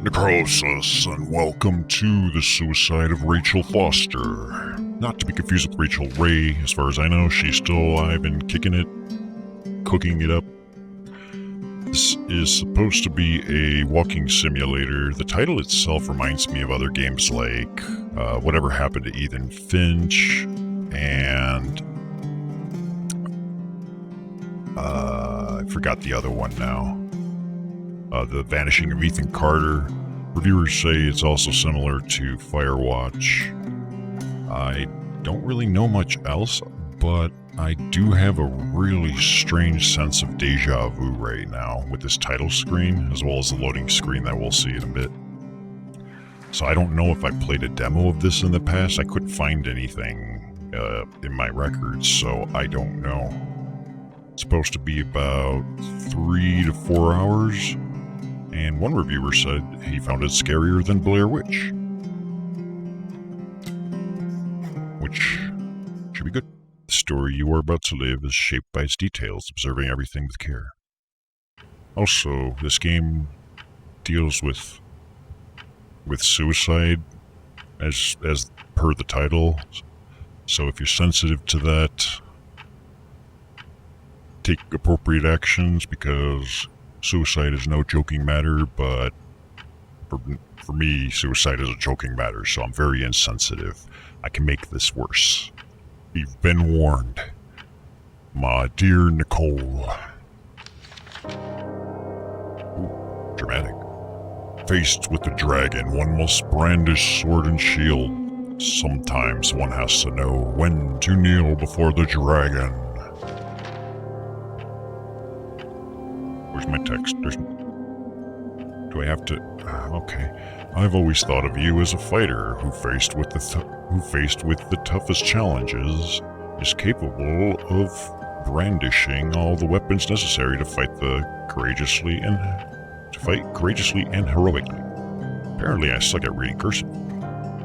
Necroxix, and welcome to the suicide of Rachel Foster. Not to be confused with Rachel Ray, as far as I know, she's still alive and kicking it, cooking it up. This is supposed to be a walking simulator. The title itself reminds me of other games like Whatever Happened to Ethan Finch, and I forgot the other one now. The Vanishing of Ethan Carter. Reviewers say it's also similar to Firewatch. I don't really know much else, but I do have a really strange sense of deja vu right now with this title screen, as well as the loading screen that we'll see in a bit. So I don't know if I played a demo of this in the past. I couldn't find anything in my records, so I don't know. It's supposed to be about 3 to 4 hours. And one reviewer said he found it scarier than Blair Witch. Which should be good. The story you are about to live is shaped by its details, observing everything with care. Also, this game deals with suicide as per the title. So if you're sensitive to that, take appropriate actions, because suicide is no joking matter, but for me, suicide is a joking matter, so I'm very insensitive. I can make this worse. You've been warned, my dear Nicole. Ooh, dramatic. Faced with the dragon, one must brandish sword and shield. Sometimes one has to know when to kneel before the dragon. Where's my text? Do I have to? Okay. I've always thought of you as a fighter who faced with the toughest challenges is capable of brandishing all the weapons necessary to fight courageously and heroically. Apparently, I suck at reading cursive.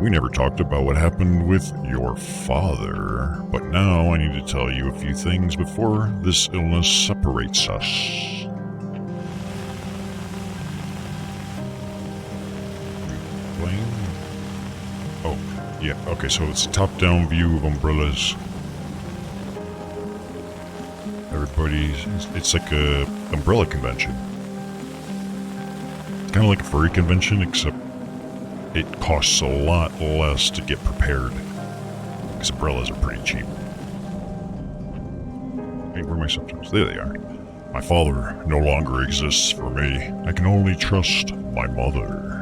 We never talked about what happened with your father, but now I need to tell you a few things before this illness separates us. Oh, yeah, okay, so it's a top-down view of umbrellas. It's like a umbrella convention. It's kind of like a furry convention, except it costs a lot less to get prepared. Because umbrellas are pretty cheap. Hey, where are my subtitles? There they are. My father no longer exists for me. I can only trust my mother.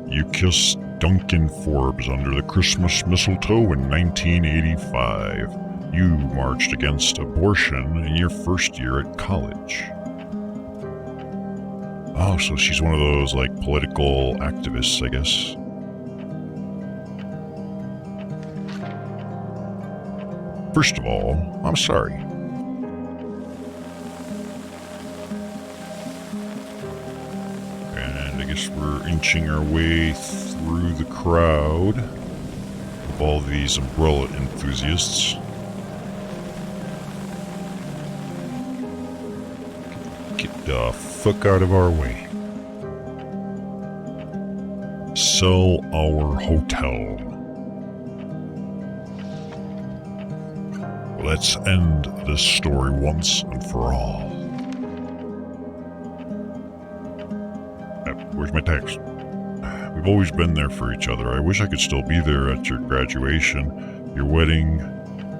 You kissed Duncan Forbes under the Christmas mistletoe in 1985. You marched against abortion in your first year at college. Oh, so she's one of those, like, political activists, I guess. First of all, I'm sorry. And I guess we're inching our way through the crowd of all these umbrella enthusiasts. Get the fuck out of our way. Sell our hotel. Let's end this story once and for all. Where's my text? We've always been there for each other. I wish I could still be there at your graduation, your wedding,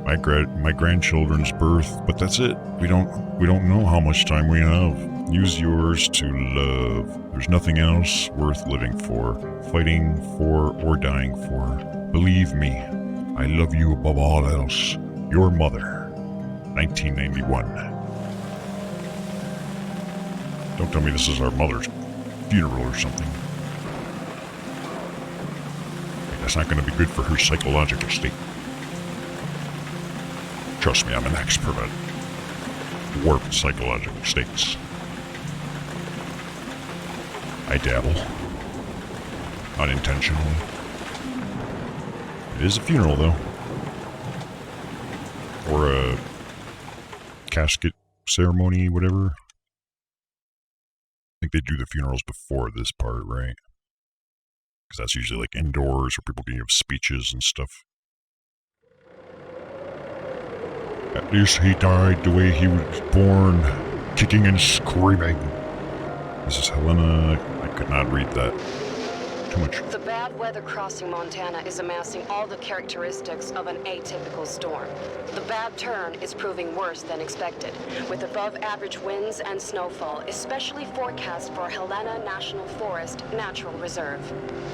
my grandchildren's birth, but that's it. We don't know how much time we have. Use yours to love. There's nothing else worth living for, fighting for, or dying for. Believe me, I love you above all else. Your mother. 1991. Don't tell me this is our mother's funeral or something. That's not going to be good for her psychological state. Trust me, I'm an expert at warped psychological states. I dabble. Unintentionally. It is a funeral, though. Or a casket ceremony, whatever. think they do the funerals before this part, right? Because that's usually like indoors where people can give speeches and stuff. At least he died the way he was born, kicking and screaming. This is Helena. I could not read that. Too much. The bad weather crossing Montana is amassing all the characteristics of an atypical storm. The bad turn is proving worse than expected, with above-average winds and snowfall, especially forecast for Helena National Forest Natural Reserve.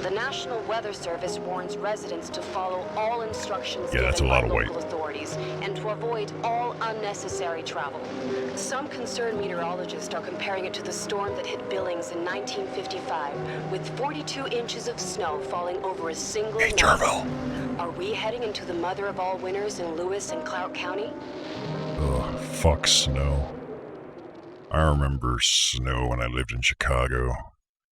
The National Weather Service warns residents to follow all instructions given by local authorities and to avoid all unnecessary travel. Some concerned meteorologists are comparing it to the storm that hit Billings in 1955, with 42 inches of snow falling over a single night. Jarvo. Are we heading into the mother of all winters in Lewis and Clark County? Ugh, fuck snow. I remember snow when I lived in Chicago.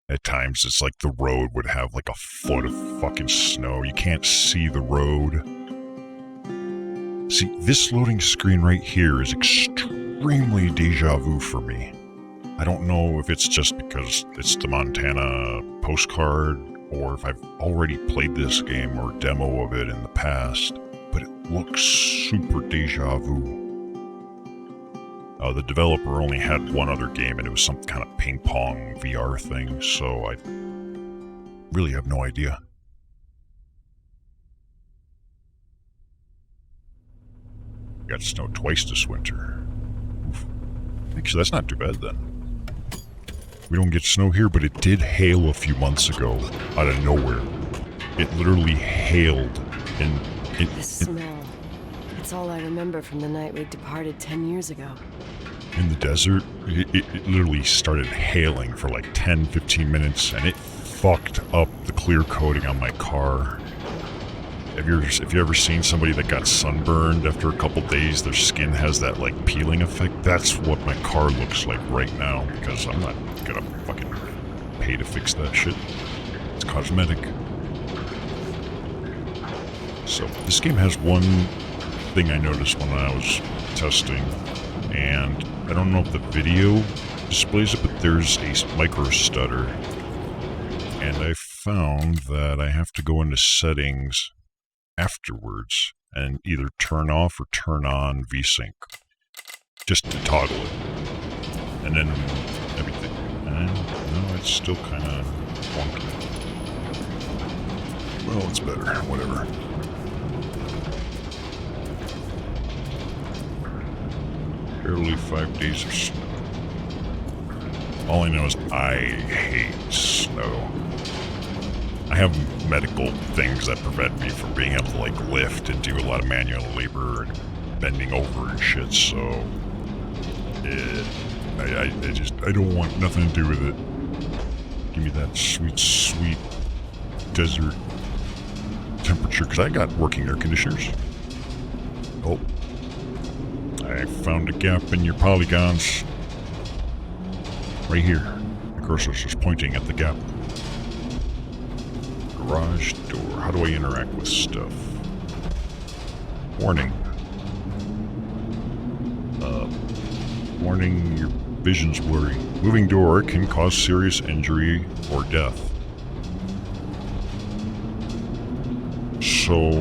At times it's like the road would have like a foot of fucking snow. You can't see the road. See, this loading screen right here is extremely deja vu for me. I don't know if it's just because it's the Montana postcard or if I've already played this game or demo of it in the past, but it looks super deja vu. The developer only had one other game and it was some kind of ping pong VR thing, so I really have no idea. Got snow twice this winter. Oof. Actually, that's not too bad then. We don't get snow here, but it did hail a few months ago out of nowhere. It literally hailed, and the smell. It's all I remember from the night we departed 10 years ago. In the desert, it literally started hailing for like 10-15 minutes, and it fucked up the clear coating on my car. Have you ever seen somebody that got sunburned after a couple days? Their skin has that like peeling effect. That's what my car looks like right now, because I'm not gonna fucking pay to fix that shit. It's cosmetic. So this game has one thing I noticed when I was testing, and I don't know if the video displays it, but there's a micro stutter, and I found that I have to go into settings afterwards and either turn off or turn on VSync just to toggle it, and then everything. And no, it's still kind of wonky. Well, it's better, whatever. Barely 5 days of snow. All I know is I hate snow. I have medical things that prevent me from being able to like lift and do a lot of manual labor and bending over and shit, so I don't want nothing to do with it. Give me that sweet, sweet desert temperature, because I got working air conditioners. Oh, I found a gap in your polygons. Right here. The cursor's just pointing at the gap. Garage door. How do I interact with stuff? Warning. Warning, your vision's blurry. Moving door can cause serious injury or death. So,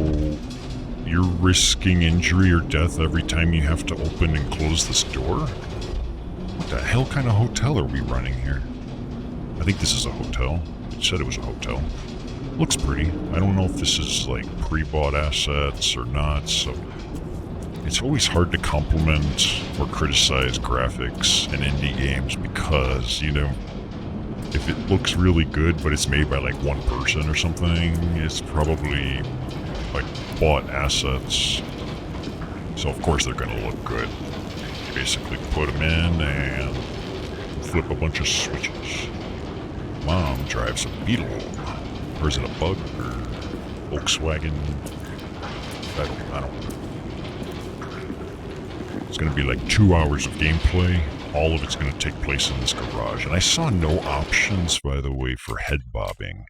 you're risking injury or death every time you have to open and close this door? What the hell kind of hotel are we running here? I think this is a hotel. It said it was a hotel. Looks pretty. I don't know if this is like pre-bought assets or not, so it's always hard to compliment or criticize graphics in indie games because, you know, if it looks really good but it's made by like one person or something, it's probably like bought assets. So of course they're gonna look good. You basically put them in and flip a bunch of switches. Mom drives a Beetle. Or is it a bug or Volkswagen? I don't know. It's going to be like 2 hours of gameplay. All of it's going to take place in this garage. And I saw no options, by the way, for head bobbing.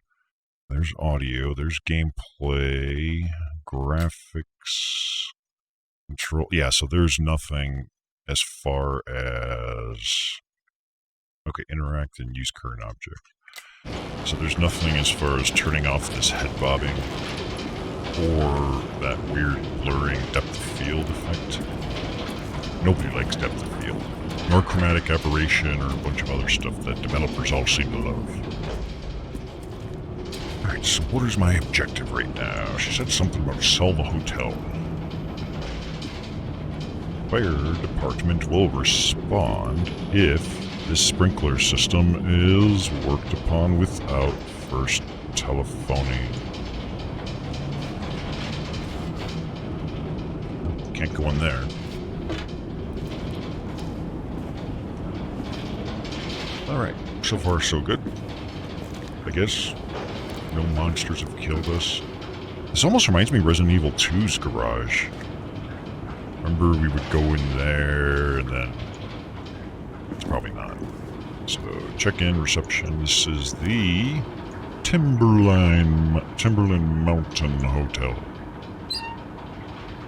There's audio, there's gameplay, graphics, control. Yeah, so there's nothing as far as... Okay, interact and use current object. So there's nothing as far as turning off this head bobbing or that weird blurring depth of field effect. Nobody likes depth of field, nor chromatic aberration or a bunch of other stuff that developers all seem to love. Alright, so what is my objective right now? She said something about solve a hotel. Fire department will respond if this sprinkler system is worked upon without first telephoning. Can't go in there. Alright, so far so good. I guess no monsters have killed us. This almost reminds me of Resident Evil 2's garage. Remember we would go in there and then... It's probably not. So, check-in, reception. This is the Timberline Mountain Hotel.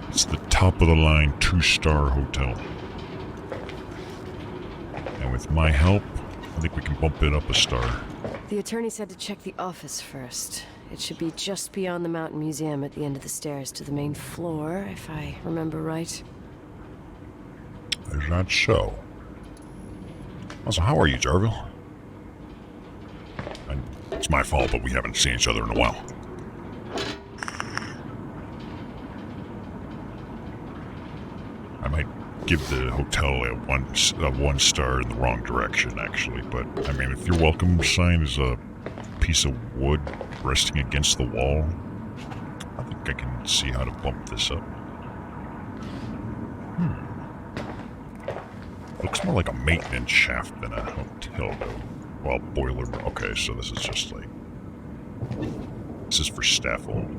It's the top-of-the-line 2-star hotel. And with my help, I think we can bump it up a star. The attorney said to check the office first. It should be just beyond the Mountain Museum at the end of the stairs to the main floor, if I remember right. Is that so? Also, how are you, Jarville? It's my fault, but we haven't seen each other in a while. I might give the hotel a one star in the wrong direction, actually, but, I mean, if your welcome sign is a piece of wood resting against the wall, I think I can see how to bump this up. Looks more like a maintenance shaft than a hotel, though. Well, boiler... Okay, so this is just like... This is for staff only.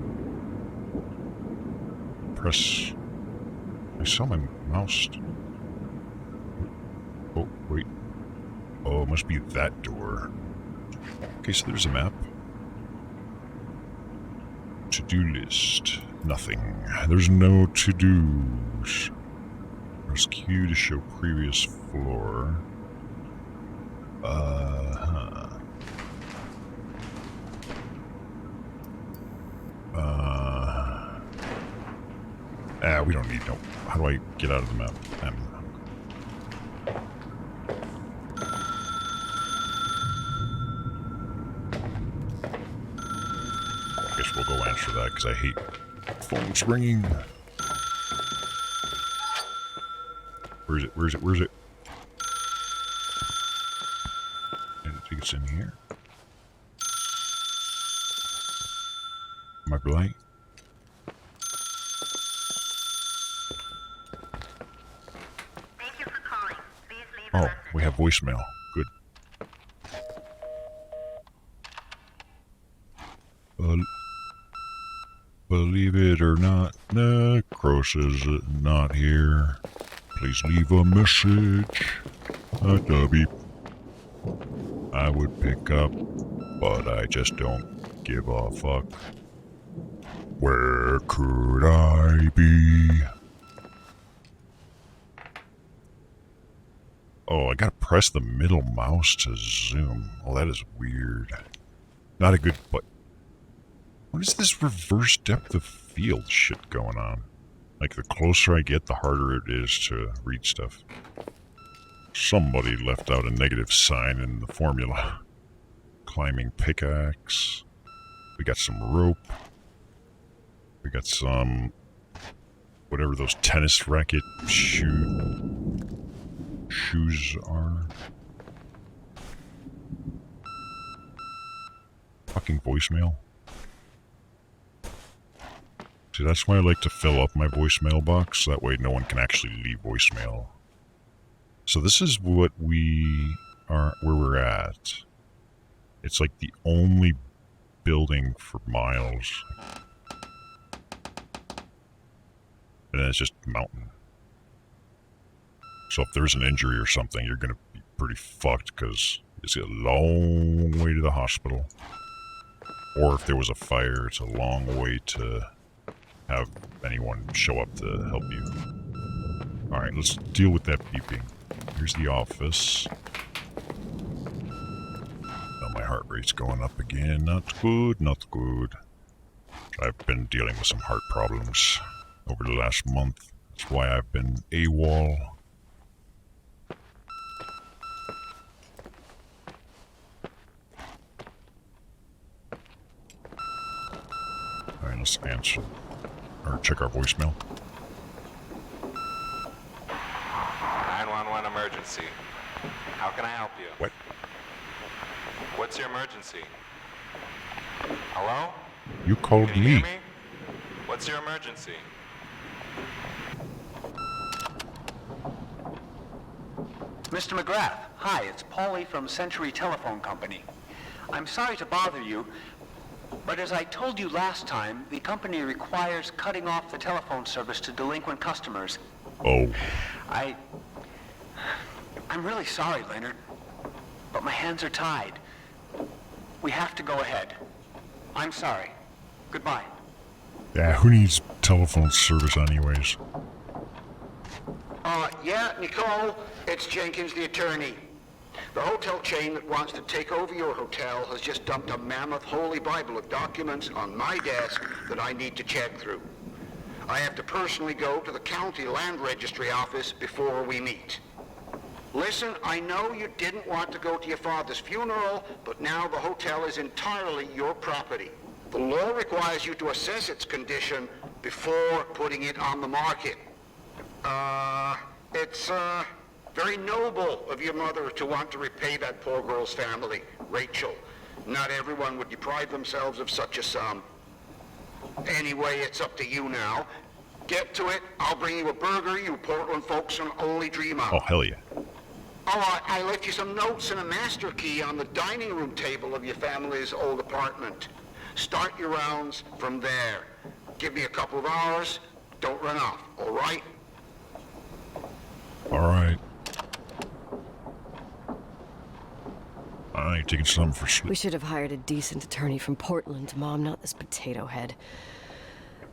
Press... I saw my mouse... Oh, wait. Oh, it must be that door. Okay, so there's a map. To-do list. Nothing. There's no to-dos. Press Q to show previous floor. We don't need no... How do I get out of the map? I guess we'll go answer that, because I hate phones ringing. Where is it? Where is it? Where is it? I think it's in here. Am I blind? Thank you for calling. Please leave a Oh, message. we have voicemail. Good. Believe it or not, Necroxix is not here. Please leave a message. A beep. I would pick up, but I just don't give a fuck. Where could I be? Oh, I gotta press the middle mouse to zoom. Oh, that is weird. Not a good but. What is this reverse depth of field shit going on? Like, the closer I get, the harder it is to read stuff. Somebody left out a negative sign in the formula. Climbing pickaxe. We got some rope. We got some... whatever those tennis racket shoes are. Fucking voicemail. See, that's why I like to fill up my voicemail box. That way no one can actually leave voicemail. So this is what we are, where we're at. It's like the only building for miles. And then it's just a mountain. So if there's an injury or something, you're going to be pretty fucked because it's a long way to the hospital. Or if there was a fire, it's a long way to have anyone show up to help you. Alright, let's deal with that beeping. Here's the office. heart rate's going up again. Not good, not good. I've been dealing with some heart problems over the last month. That's why I've been AWOL. Alright, let's answer. Or check our voicemail. 911 emergency. How can I help you? What? What's your emergency? Hello? You called Can you hear me. me? What's your emergency? Mr. McGrath, hi, it's Paulie from Century Telephone Company. I'm sorry to bother you, but as I told you last time, the company requires cutting off the telephone service to delinquent customers. Oh, I'm really sorry, Leonard, but my hands are tied. We have to go ahead. I'm sorry. Goodbye. yeah, who needs telephone service anyways? Yeah, Nicole, it's Jenkins, the attorney. The hotel chain that wants to take over your hotel has just dumped a mammoth holy Bible of documents on my desk that I need to check through. I have to personally go to the county land registry office before we meet. Listen, I know you didn't want to go to your father's funeral, but now the hotel is entirely your property. The law requires you to assess its condition before putting it on the market. It's very noble of your mother to want to repay that poor girl's family, Rachel. Not everyone would deprive themselves of such a sum. Anyway, it's up to you now. Get to it. I'll bring you a burger you Portland folks can only dream of. Oh, hell yeah. Oh, I left you some notes and a master key on the dining room table of your family's old apartment. Start your rounds from there. Give me a couple of hours. Don't run off, all right? Alright. I ain't taking something for sleep. We should have hired a decent attorney from Portland, Mom, not this potato head.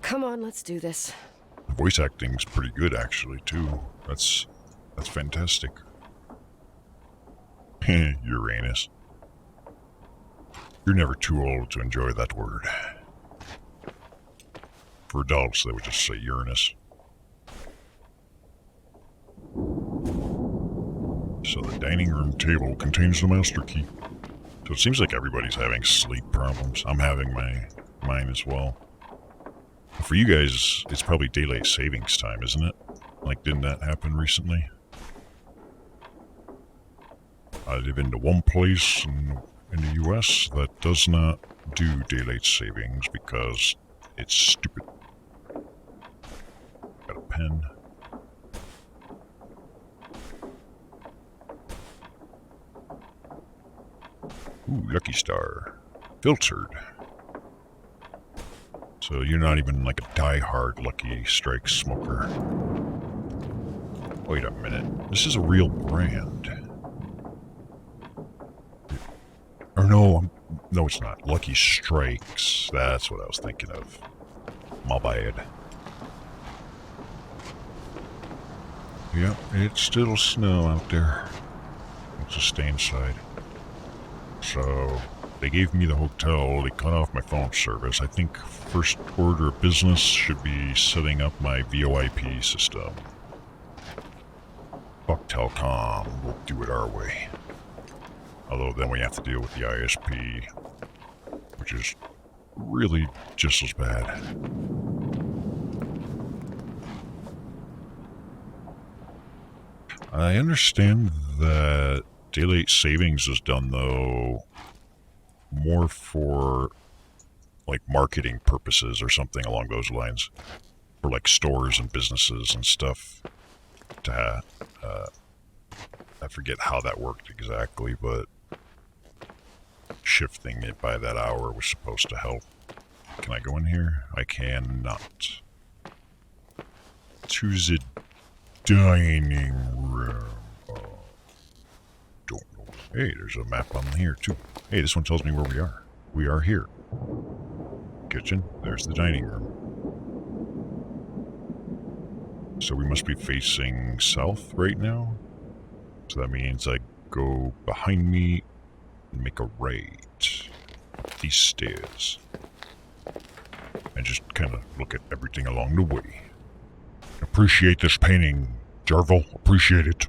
Come on, let's do this. Voice acting's pretty good, actually, too. That's fantastic. Uranus. You're never too old to enjoy that word. For adults, they would just say Uranus. So the dining room table contains the master key. So it seems like everybody's having sleep problems. I'm having mine as well. For you guys, it's probably daylight savings time, isn't it? Like, didn't that happen recently? I live in the one place in the US that does not do daylight savings because it's stupid. Got a pen. Ooh, Lucky Star. Filtered. So you're not even like a die-hard Lucky Strike smoker. Wait a minute. This is a real brand. Or no, no it's not. Lucky Strikes. That's what I was thinking of. My bad. Yep, it's still snow out there. Let's just stay inside. So, they gave me the hotel, they cut off my phone service. I think first order of business should be setting up my VoIP system. Fuck Telcom, we'll do it our way. Although then we have to deal with the ISP, which is really just as bad. I understand that daylight savings is done, though, more for, like, marketing purposes or something along those lines. For, like, stores and businesses and stuff. I forget how that worked exactly, but shifting it by that hour was supposed to help. Can I go in here? I cannot. To the dining room. Don't know. Hey, there's a map on here too. Hey, this one tells me where we are. We are here. Kitchen. There's the dining room. So we must be facing south right now. So that means I go behind me and make a right. These stairs. And just kind of look at everything along the way. Appreciate this painting, Jarvel. Appreciate it.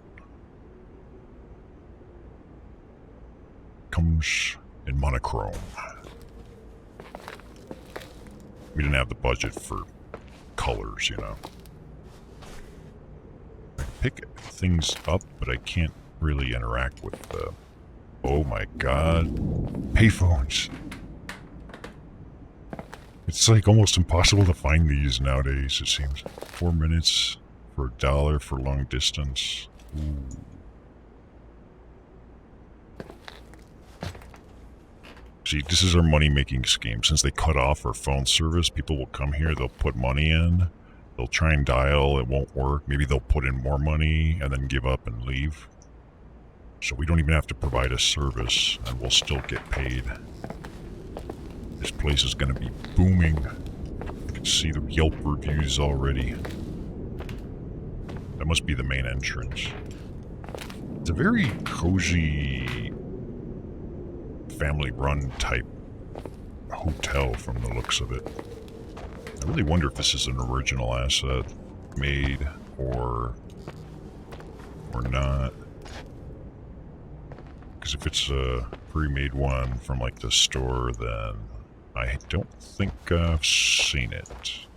Comes in monochrome. We didn't have the budget for colors, you know. I pick things up, but I can't really interact with the... Oh my god. Payphones. It's like almost impossible to find these nowadays, it seems. 4 minutes for $1 for long distance. Ooh. See, this is our money-making scheme. Since they cut off our phone service, people will come here, they'll put money in, they'll try and dial, it won't work. Maybe they'll put in more money and then give up and leave. So we don't even have to provide a service, and we'll still get paid. This place is going to be booming. You can see the Yelp reviews already. That must be the main entrance. It's a very cozy, family-run type hotel from the looks of it. I really wonder if this is an original asset made or not. Because if it's a pre-made one from like the store, then I don't think I've seen it.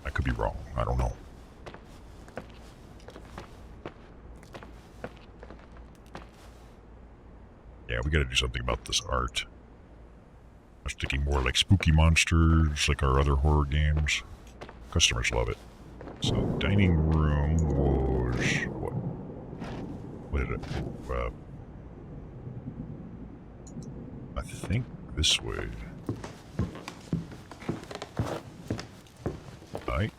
I could be wrong. I don't know. Yeah, we gotta do something about this art. I was thinking more like spooky monsters, like our other horror games. Customers love it. So, dining room was... What did it... I think this way. Night.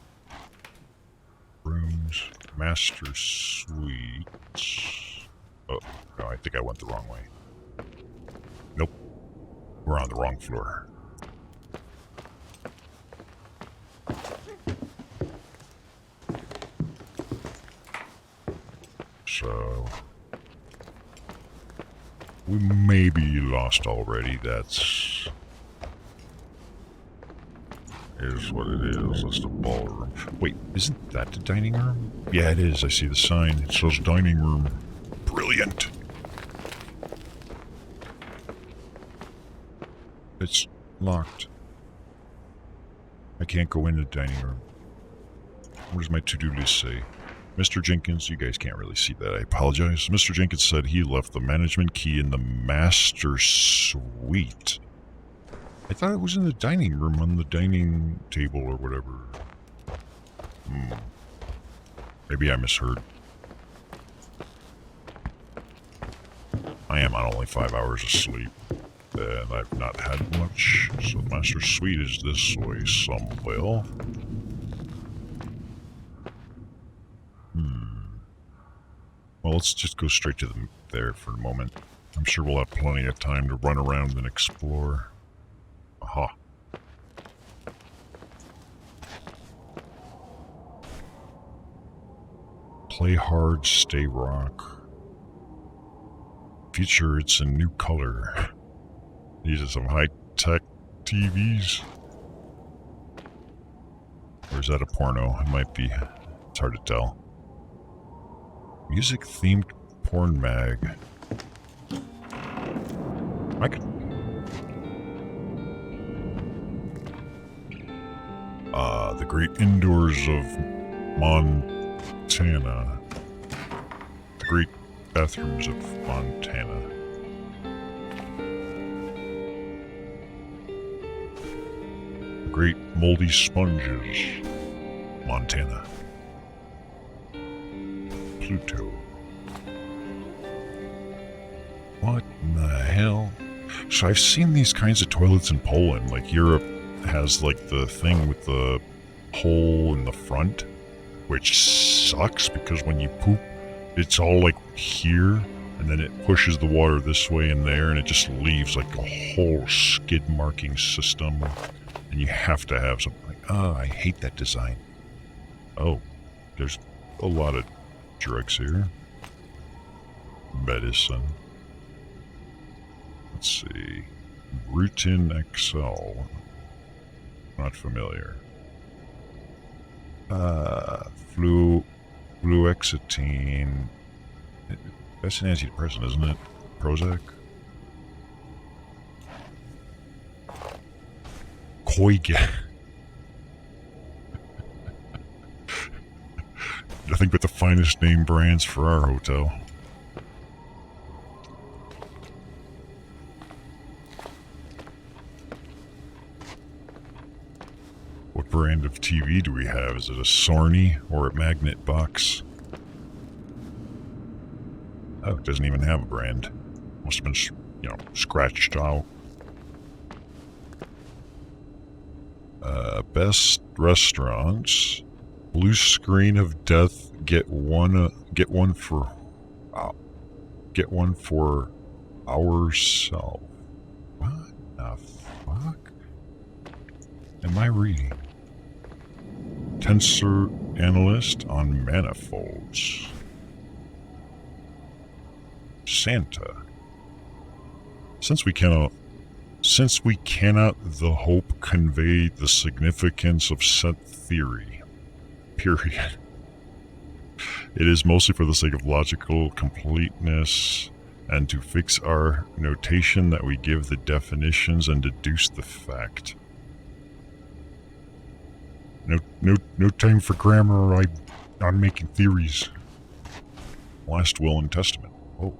Rooms. Master suites. Oh, no, I think I went the wrong way. Nope. We're on the wrong floor. So... we may be lost already. That's... is what it is. That's the ballroom. Wait, isn't that the dining room? Yeah, it is. I see the sign. It says dining room. Brilliant. It's locked. I can't go in the dining room. What does my to-do list say? Mr. Jenkins, you guys can't really see that. I apologize. Mr. Jenkins said he left the management key in the master suite. I thought it was in the dining room on the dining table or whatever. Maybe I misheard. I am on only 5 hours of sleep, and I've not had much, so the master suite is this way somewhere. Well, let's just go straight to there for a moment. I'm sure we'll have plenty of time to run around and explore. Aha. Play hard, stay rock. Feature, it's a new color. These are some high-tech TVs. Or is that a porno? It might be. It's hard to tell. Music-themed porn mag. I could... the great indoors of Montana. The great bathrooms of Montana. The great moldy sponges, Montana. Pluto. What in the hell? So I've seen these kinds of toilets in Poland. Like Europe has like the thing with the hole in the front, which sucks because when you poop, it's all like here, and then it pushes the water this way and there, and it just leaves like a whole skid marking system, and you have to have something like, oh, I hate that design. Oh, there's a lot of drugs here. Medicine. Let's see. Rutin XL. Not familiar. Fluoxetine. That's an antidepressant, isn't it? Prozac? Koiga. Nothing but the finest name brands for our hotel. What brand of TV do we have? Is it a Sony or a Magnet box? Oh, it doesn't even have a brand. Must have been, scratched out. Best restaurants. Blue Screen of Death. Get one for ourselves. What the fuck am I reading? Tensor Analyst on Manifolds. Santa. Since we cannot the hope convey the significance of set theory, period. It is mostly for the sake of logical completeness and to fix our notation that we give the definitions and deduce the fact. No time for grammar. I'm making theories. Last will and testament. Oh.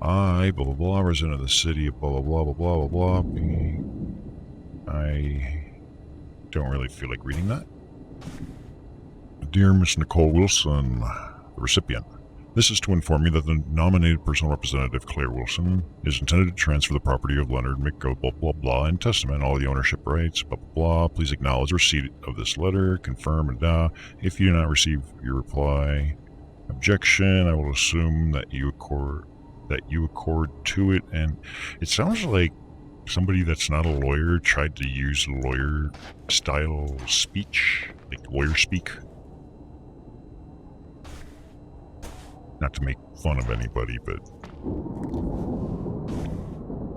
I, blah, blah, blah, resident of the city of blah, blah, blah, blah, blah, blah, blah. I don't really feel like reading that. Dear Miss Nicole Wilson, the recipient. This is to inform you that the nominated personal representative, Claire Wilson, is intended to transfer the property of Leonard McGo, blah, blah, blah, in testament, all the ownership rights, blah, blah, blah. Please acknowledge receipt of this letter, confirm, and if you do not receive your reply, objection, I will assume that you accord to it. And it sounds like somebody that's not a lawyer tried to use lawyer style speech, like lawyer speak. Not to make fun of anybody, but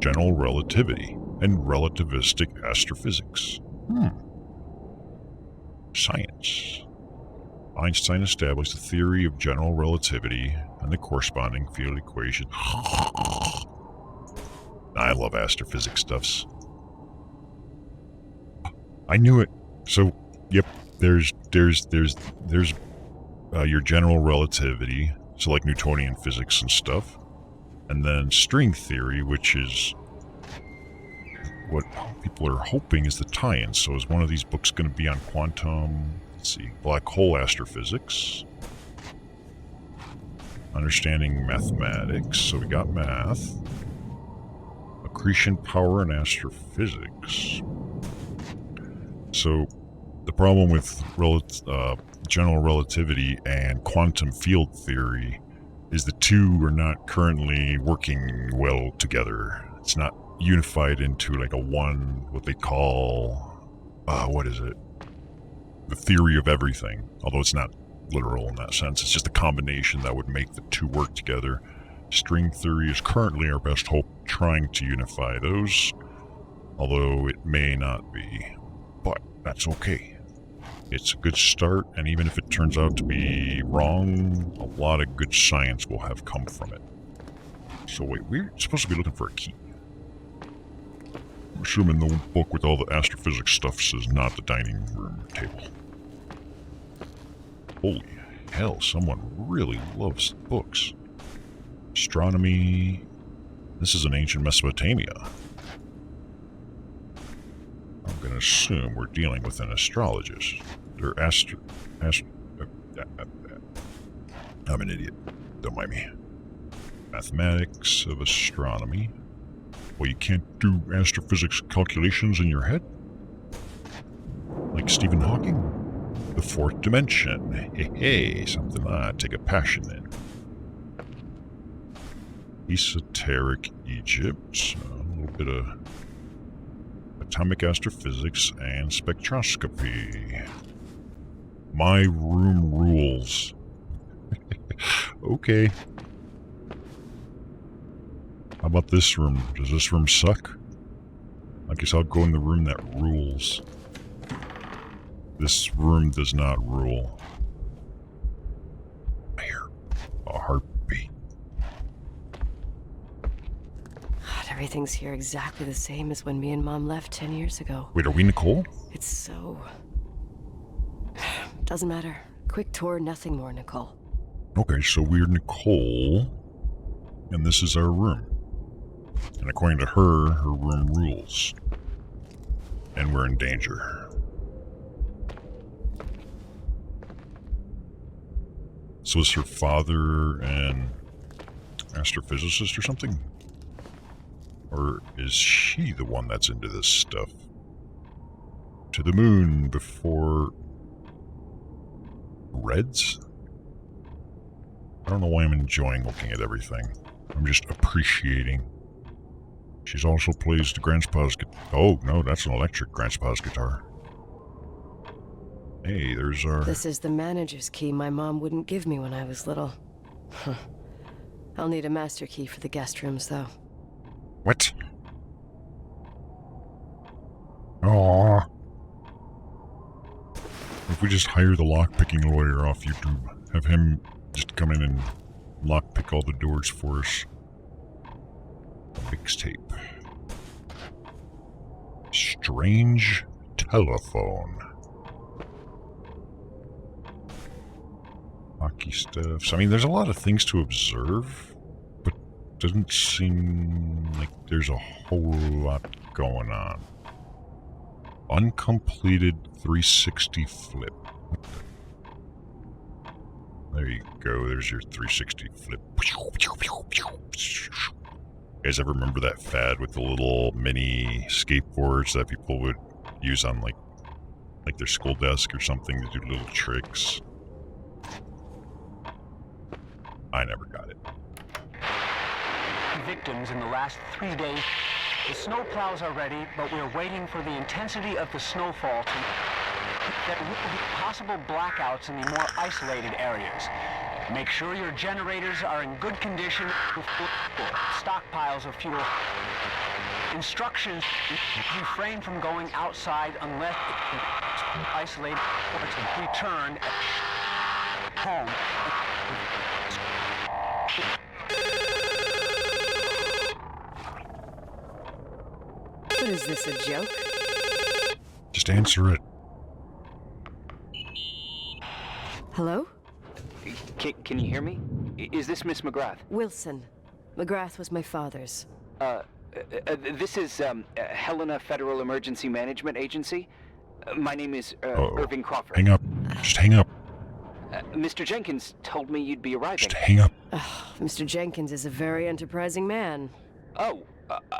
general relativity and relativistic astrophysics. Science. Einstein established the theory of general relativity and the corresponding field equation. I love astrophysics stuffs. I knew it. So, yep, there's your general relativity. So like Newtonian physics and stuff. And then string theory, which is what people are hoping is the tie-in. So is one of these books going to be on quantum, let's see, black hole astrophysics? Understanding mathematics. So we got math. Accretion power and astrophysics. So the problem with general relativity and quantum field theory is the two are not currently working well together. It's not unified into like a one, what they call, what is it? The theory of everything. Although it's not literal in that sense. It's just a combination that would make the two work together. String theory is currently our best hope trying to unify those, although it may not be. But that's okay. It's a good start, and even if it turns out to be wrong, a lot of good science will have come from it. So wait, we're supposed to be looking for a key. I'm assuming the book with all the astrophysics stuff says not the dining room table. Holy hell, someone really loves books. Astronomy. This is an ancient Mesopotamia. I'm going to assume we're dealing with an astrologist. Or I'm an idiot. Don't mind me. Mathematics of astronomy. Well, you can't do astrophysics calculations in your head? Like Stephen Hawking? The fourth dimension. Hey, something I take a passion in. Esoteric Egypt. A little bit of atomic astrophysics and spectroscopy. My room rules. Okay. How about this room? Does this room suck? I guess I'll go in the room that rules. This room does not rule. I hear a heartbeat. God, everything's here exactly the same as when me and Mom left 10 years ago. Wait, are we Nicole? It's so... Doesn't matter. Quick tour, nothing more, Nicole. Okay, so we're Nicole, and this is our room. And according to her, her room rules. And we're in danger. So is her father an astrophysicist or something? Or is she the one that's into this stuff? To the moon before... Reds? I don't know why I'm enjoying looking at everything. I'm just appreciating. She's also plays the Grandpa's guitar. Oh, no, that's an electric Grandpa's guitar. Hey, there's our... This is the manager's key my mom wouldn't give me when I was little. I'll need a master key for the guest rooms, though. What? Aww. If we just hire the lockpicking lawyer off YouTube, have him just come in and lockpick all the doors for us. Mixtape. Strange telephone. Hockey stuff. So, I mean, there's a lot of things to observe, but doesn't seem like there's a whole lot going on. Uncompleted 360 flip. There you go. There's your 360 flip. You guys ever remember that fad with the little mini skateboards that people would use on like their school desk or something to do little tricks? I never got it. Victims in the last 3 days. The snow plows are ready, but we're waiting for the intensity of the snowfall to... There will be possible blackouts in the more isolated areas. Make sure your generators are in good condition with stockpiles of fuel. Instructions: refrain from going outside unless isolated or to return home. What is this, a joke? Just answer it. Hello? Can you hear me? Is this Miss McGrath? Wilson. McGrath was my father's. This is Helena Federal Emergency Management Agency. My name is Irving Crawford. Hang up. Just hang up. Mr. Jenkins told me you'd be arriving. Just hang up. Mr. Jenkins is a very enterprising man. Oh,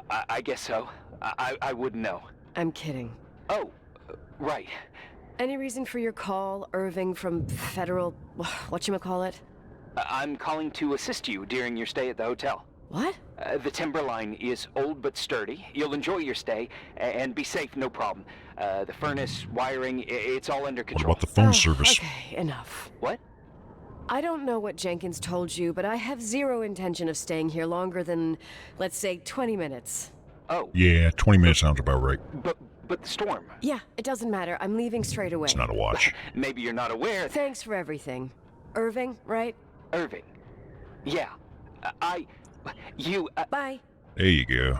I guess so. I wouldn't know. I'm kidding. Oh, right. Any reason for your call, Irving from Federal... whatchamacallit? I'm calling to assist you during your stay at the hotel. What? The timberline is old but sturdy. You'll enjoy your stay, and be safe, no problem. The furnace, wiring, it's all under What control. about the phone service? Okay, enough. What? I don't know what Jenkins told you, but I have zero intention of staying here longer than, let's say, 20 minutes. Oh. Yeah, 20 minutes sounds about right. But the storm. Yeah, it doesn't matter. I'm leaving straight away. It's not a watch. Maybe you're not aware. Thanks for everything. Irving, right? Irving. Yeah. Bye. There you go.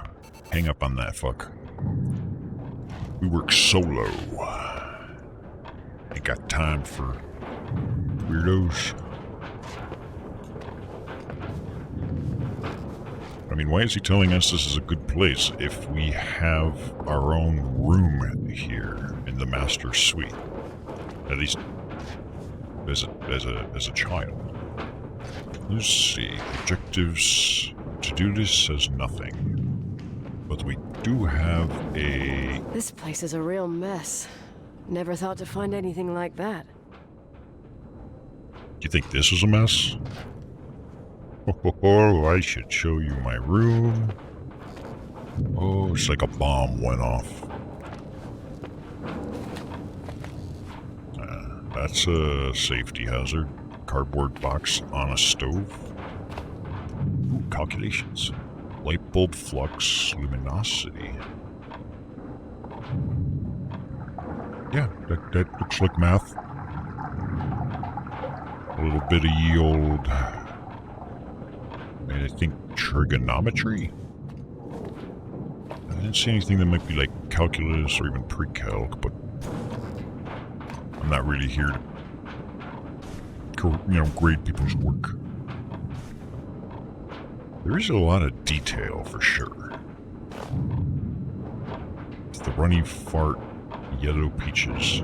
Hang up on that fuck. We work solo. Ain't got time for weirdos. I mean, why is he telling us this is a good place if we have our own room here in the master suite? At least as a child. Let's see. Objectives. To do this says nothing. But we do have a... This place is a real mess. Never thought to find anything like that. You think this is a mess? Oh, I should show you my room. Oh, it's like a bomb went off. That's a safety hazard. Cardboard box on a stove. Ooh, calculations. Light bulb flux luminosity. Yeah, that looks like math. A little bit of ye old, and I think trigonometry. I didn't see anything that might be like calculus or even pre-calc, but I'm not really here to, grade people's work. There is a lot of detail for sure. It's the runny fart, yellow peaches.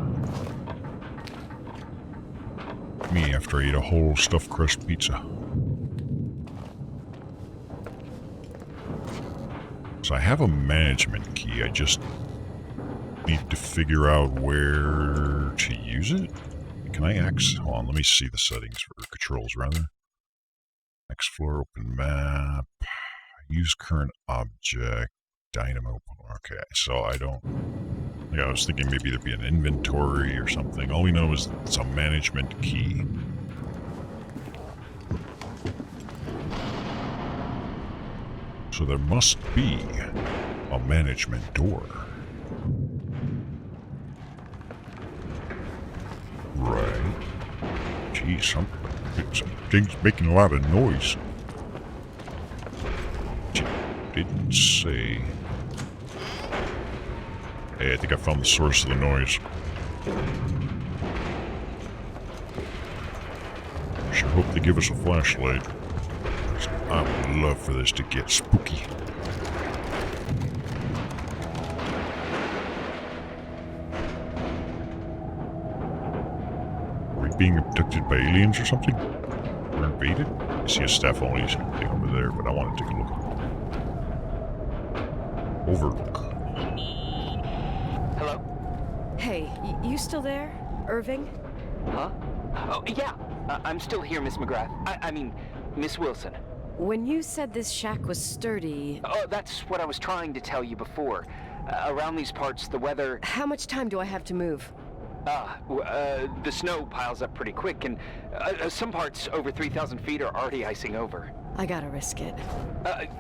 Me after I ate a whole stuffed crust pizza. So I have a management key, I just need to figure out where to use it. Can I hold on, let me see the settings for controls rather. Next floor, open map, use current object, dynamo. Okay, so I don't... Yeah, I was thinking maybe there'd be an inventory or something. All we know is it's a management key. So there must be a management door. Right. Geez, something's making a lot of noise. Didn't say... Hey, I think I found the source of the noise. Sure hope they give us a flashlight. I would love for this to get spooky. Are we being abducted by aliens or something? We're invaded? I see a staff only thing over there, but I want to take a look. Overlook. Hey, you still there, Irving? Huh? Oh, yeah. I'm still here, Miss McGrath. I mean, Miss Wilson. When you said this shack was sturdy... Oh, that's what I was trying to tell you before. Around these parts, the weather... How much time do I have to move? The snow piles up pretty quick, and some parts over 3,000 feet are already icing over. I gotta risk it.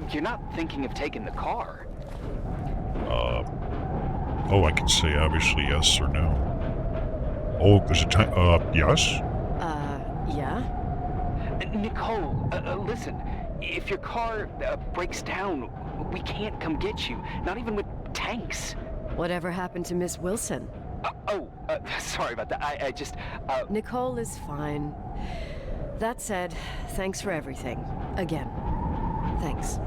You're not thinking of taking the car? Oh, I can say obviously yes or no. Oh, there's a time, yes? Yeah? Nicole, listen. If your car breaks down, we can't come get you. Not even with tanks. Whatever happened to Miss Wilson? Sorry about that. I just, Nicole is fine. That said, thanks for everything. Again. Thanks.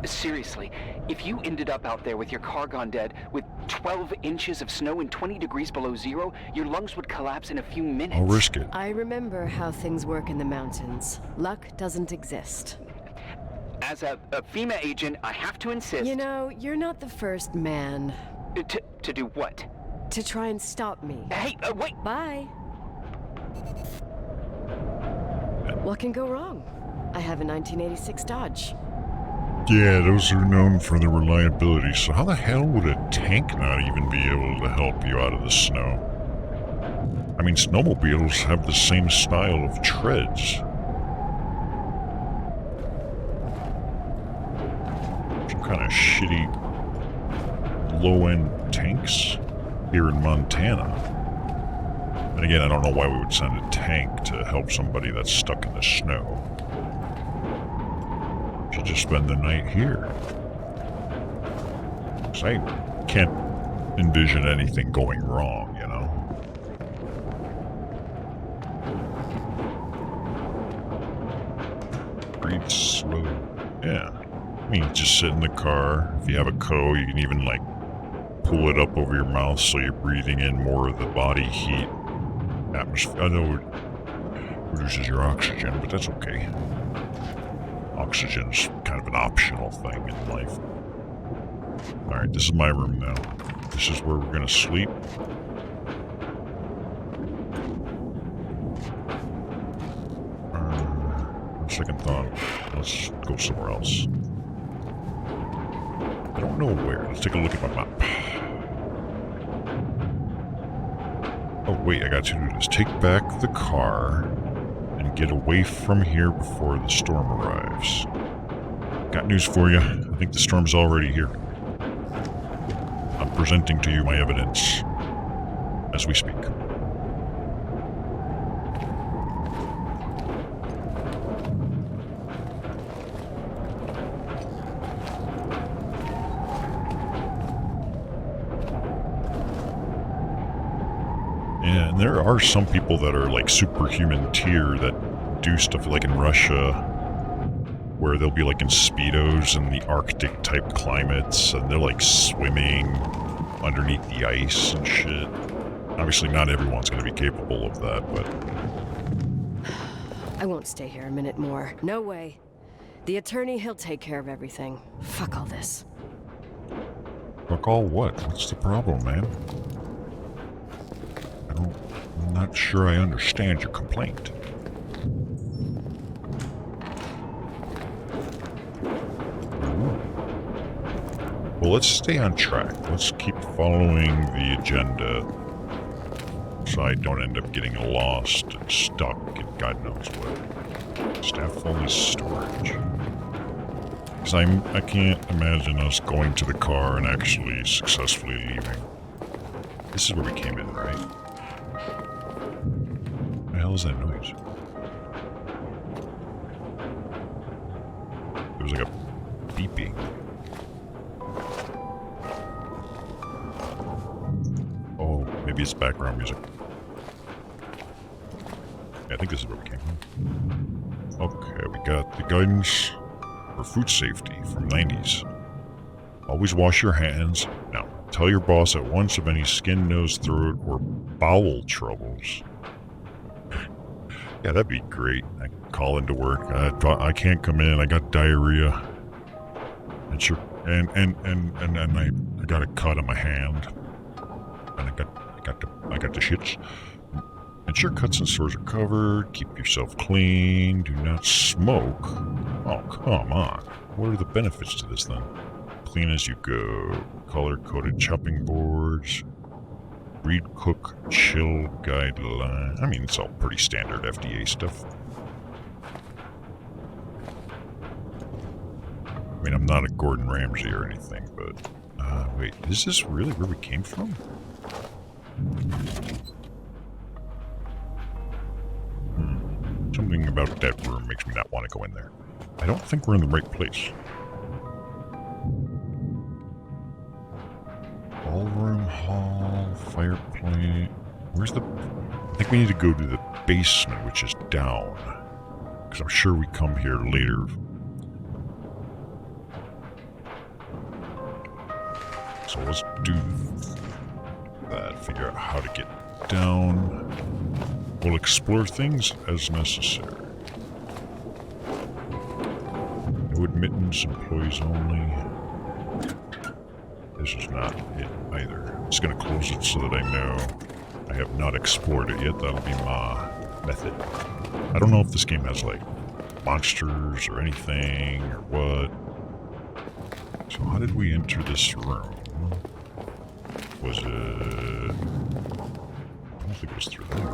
Seriously, if you ended up out there with your car gone dead, with 12 inches of snow and 20 degrees below zero, your lungs would collapse in a few minutes. I'll risk it. I remember how things work in the mountains. Luck doesn't exist. As a FEMA agent, I have to insist... You know, you're not the first man... To do what? To try and stop me. Hey, wait! Bye! What can go wrong? I have a 1986 Dodge. Yeah, those are known for their reliability, so how the hell would a tank not even be able to help you out of the snow? I mean, snowmobiles have the same style of treads. Some kind of shitty low-end tanks here in Montana. And again, I don't know why we would send a tank to help somebody that's stuck in the snow. Should just spend the night here. 'Cause I can't envision anything going wrong, you know? Breathe slow. Yeah. I mean, just sit in the car. If you have a co, you can even, like, pull it up over your mouth so you're breathing in more of the body heat atmosphere. I know it reduces your oxygen, but that's okay. Oxygen's kind of an optional thing in life. Alright, this is my room now. This is where we're gonna sleep. On second thought, let's go somewhere else. I don't know where. Let's take a look at my map. Oh wait, I got to do this. Take back the car and get away from here before the storm arrives. Got news for you. I think the storm's already here. I'm presenting to you my evidence as we speak. And there are some people that are like superhuman tier that do stuff like in Russia, where they'll be like in Speedos in the Arctic type climates, and they're like swimming underneath the ice and shit. Obviously not everyone's going to be capable of that, but... I won't stay here a minute more. No way. The attorney, he'll take care of everything. Fuck all this. Fuck all what? What's the problem, man? I'm not sure I understand your complaint. Well, let's stay on track. Let's keep following the agenda so I don't end up getting lost and stuck in God knows what. Staff-only storage. Because I can't imagine us going to the car and actually successfully leaving. This is where we came in, right? What the hell is that noise? It was like a beeping. Oh, maybe it's background music. Yeah, I think this is where we came from. Okay, we got the guidance for food safety from 90s. Always wash your hands. Now, tell your boss at once of any skin, nose, throat, or bowel troubles. Yeah, that'd be great. I can call into work. I can't come in. I got diarrhea. And sure, and I got a cut on my hand. And I got the shits. Ensure cuts and sores are covered. Keep yourself clean. Do not smoke. Oh, come on. What are the benefits to this then? Clean as you go. Color-coded chopping boards. Read, cook, chill guideline. I mean, it's all pretty standard FDA stuff. I mean, I'm not a Gordon Ramsay or anything, but... wait, is this really where we came from? Something about that room makes me not want to go in there. I don't think we're in the right place. Ballroom, hall, fireplace... Where's the... I think we need to go to the basement, which is down. Because I'm sure we come here later. So let's do that. Figure out how to get down. We'll explore things as necessary. No admittance, employees only. This is not it either. I'm just going to close it so that I know I have not explored it yet. That'll be my method. I don't know if this game has, like, monsters or anything or what. So how did we enter this room? Was it... I don't think it was through there.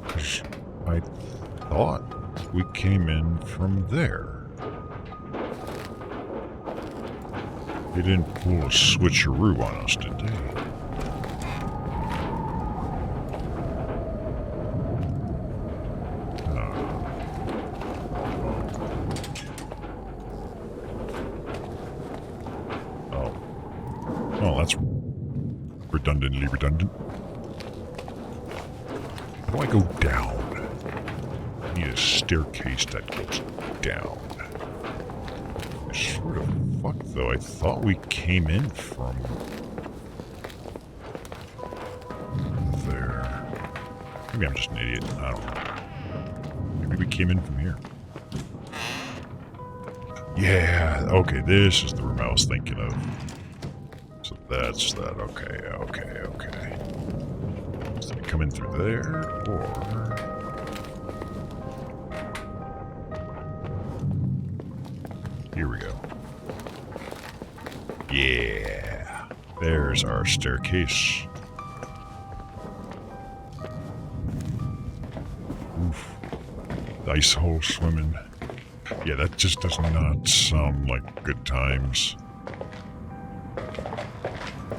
Because I thought we came in from there. They didn't pull a switcheroo on us, did they? Oh, that's redundantly redundant. How do I go down? I need a staircase that goes down. I sort of fuck though. I thought we came in from there. Maybe I'm just an idiot. I don't know. Maybe we came in from here. Yeah, okay, this is the room I was thinking of. So that's that. Okay. So we come in through there, or... Here we go. Yeah. There's our staircase. ice hole swimming. Yeah, that just does not sound like good times.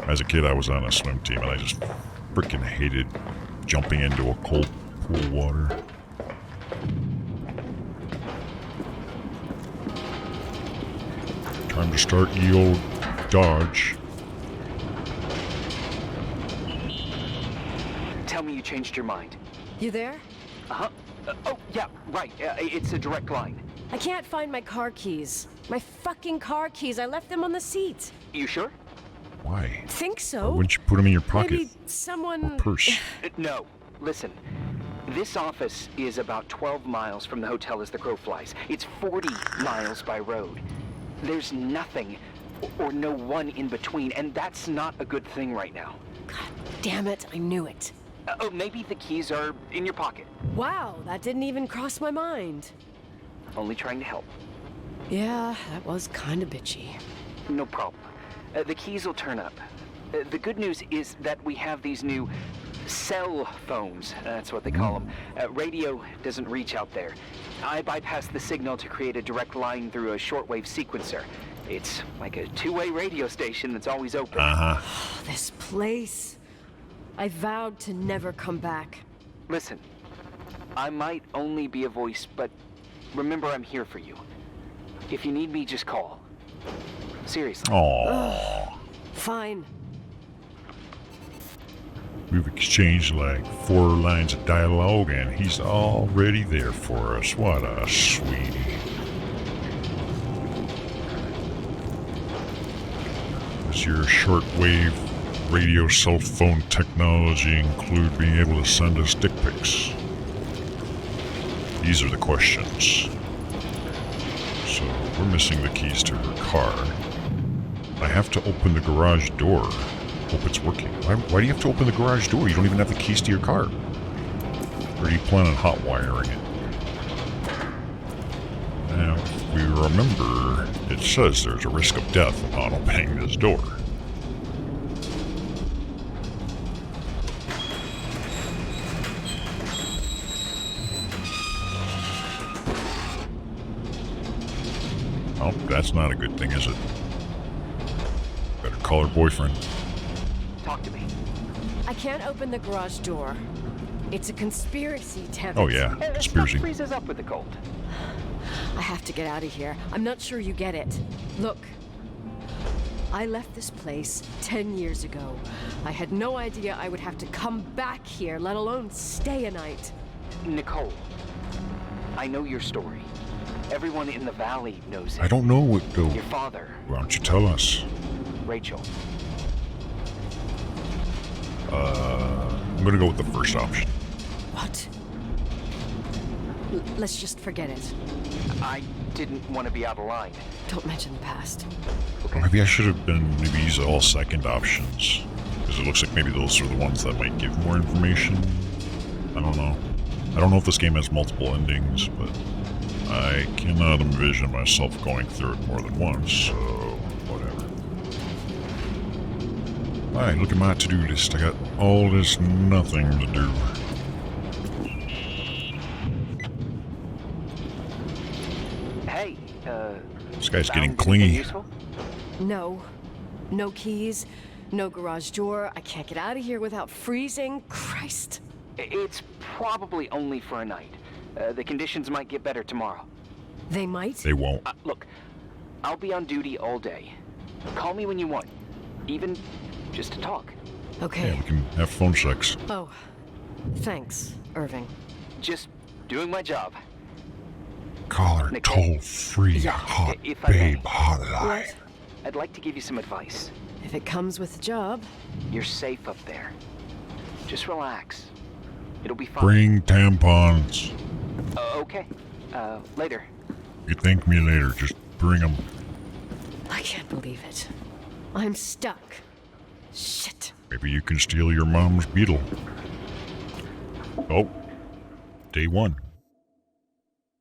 As a kid, I was on a swim team, and I just freaking hated jumping into a cold pool of water. Time to start ye old Dodge. Tell me you changed your mind. You there? Uh-huh. Oh, yeah, right. It's a direct line. I can't find my car keys. My fucking car keys. I left them on the seat. You sure? Why? Think so. Why wouldn't you put them in your pocket? Maybe someone... Or purse? No. Listen. This office is about 12 miles from the hotel as the crow flies. It's 40 miles by road. There's nothing or no one in between, and that's not a good thing right now. God damn it, I knew it. Oh, maybe the keys are in your pocket. Wow, that didn't even cross my mind. Only trying to help. Yeah, that was kind of bitchy. No problem. The keys will turn up. The good news is that we have these new cell phones. That's what they call them. Radio doesn't reach out there. I bypassed the signal to create a direct line through a shortwave sequencer. It's like a two-way radio station that's always open. Oh, this place. I vowed to never come back. Listen, I might only be a voice, but remember I'm here for you. If you need me, just call. Seriously. Aww. Fine. We've exchanged like 4 lines of dialogue, and he's already there for us. What a sweetie. Does your shortwave radio cell phone technology include being able to send us dick pics? These are the questions. So, we're missing the keys to her car. I have to open the garage door. Hope it's working. Why do you have to open the garage door? You don't even have the keys to your car. Or do you plan on hot wiring it? Now, if we remember, it says there's a risk of death upon opening this door. Oh, that's not a good thing, is it? Better call her boyfriend. Talk to me. I can't open the garage door. It's a conspiracy, damn it. Oh yeah, Stuff conspiracy. freezes up with the cold. I have to get out of here. I'm not sure you get it. Look. I left this place 10 years ago. I had no idea I would have to come back here, let alone stay a night. Nicole, I know your story. Everyone in the valley knows it. I don't know what though. Your father, Why don't you tell us? Rachel. I'm gonna go with the first option. What? Let's just forget it. I didn't want to be out of line. Don't mention the past. Okay. Maybe I should have been, maybe these are all second options. Because it looks like maybe those are the ones that might give more information. I don't know. I don't know if this game has multiple endings, but I cannot envision myself going through it more than once, so whatever. Alright, look at my to-do list. I got all this nothing to do. Hey, This guy's getting found anything clingy. useful? No. No keys. No garage door. I can't get out of here without freezing. Christ. It's probably only for a night. The conditions might get better tomorrow. They might? They won't. Look, I'll be on duty all day. Call me when you want. Even just to talk. Okay. Yeah, we can have phone sex. Oh. Thanks, Irving. Just doing my job. Call her Nicole? toll-free, Yeah, hot if I may. babe hotline. What? I'd like to give you some advice. If it comes with the job. You're safe up there. Just relax. It'll be fine. Bring tampons. Okay. Later. You thank me later, just bring them. I can't believe it. I'm stuck. Shit. Maybe you can steal your mom's beetle. Oh, day 1.